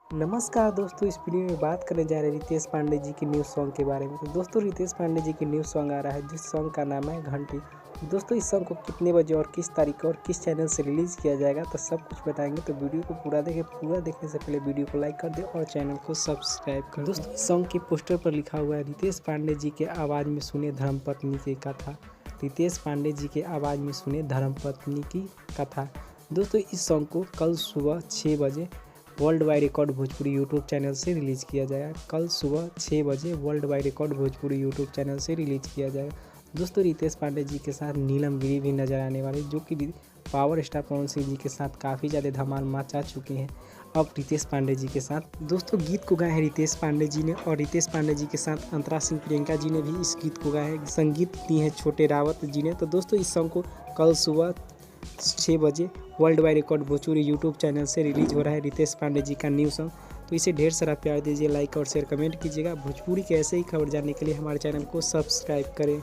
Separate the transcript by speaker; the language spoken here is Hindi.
Speaker 1: नमस्कार दोस्तों, इस वीडियो में बात करने जा रहे हैं रितेश पांडे जी के न्यू सॉन्ग के बारे में। तो दोस्तों रितेश पांडे जी की न्यू सॉन्ग आ रहा है जिस सॉन्ग का नाम है घंटी। दोस्तों इस सॉन्ग को कितने बजे और किस तारीख को और किस चैनल से रिलीज़ किया जाएगा तो सब कुछ बताएंगे। तो वीडियो को पूरा देखें। पूरा देखने से पहले वीडियो को लाइक कर दें और चैनल को सब्सक्राइब कर दें। दोस्तों इस सॉन्ग के पोस्टर पर लिखा हुआ है रितेश पांडे जी के आवाज़ में सुने धर्मपत्नी की कथा। रितेश पांडे जी के आवाज़ में सुने धर्मपत्नी की कथा। दोस्तों इस सॉन्ग को कल सुबह 6 बजे world wide record Bhojpuri YouTube channel से रिलीज़ किया जाएगा। कल सुबह 6 बजे world wide record Bhojpuri YouTube channel से रिलीज़ किया जाएगा। दोस्तों रितेश पांडे जी के साथ नीलम गिरी भी नज़र आने वाले, जो कि पावर स्टार पवन सिंह जी के साथ काफ़ी ज़्यादा धमाल मचा चुके हैं अब रितेश पांडे जी के साथ। दोस्तों गीत को गाया है रितेश पांडे जी ने और रितेश पांडे जी के साथ अंतरा सिंह प्रियंका जी ने भी इस गीत को गाया है। संगीत दी है छोटे रावत जी ने। तो दोस्तों इस सॉन्ग को कल सुबह 6 बजे world wide record Bhojpuri YouTube channel से रिलीज हो रहा है रितेश पांडे जी का न्यू सॉन्ग। तो इसे ढेर सारा प्यार दीजिए, लाइक और शेयर कमेंट कीजिएगा। भोजपुरी के ऐसे ही खबर जानने के लिए हमारे चैनल को सब्सक्राइब करें।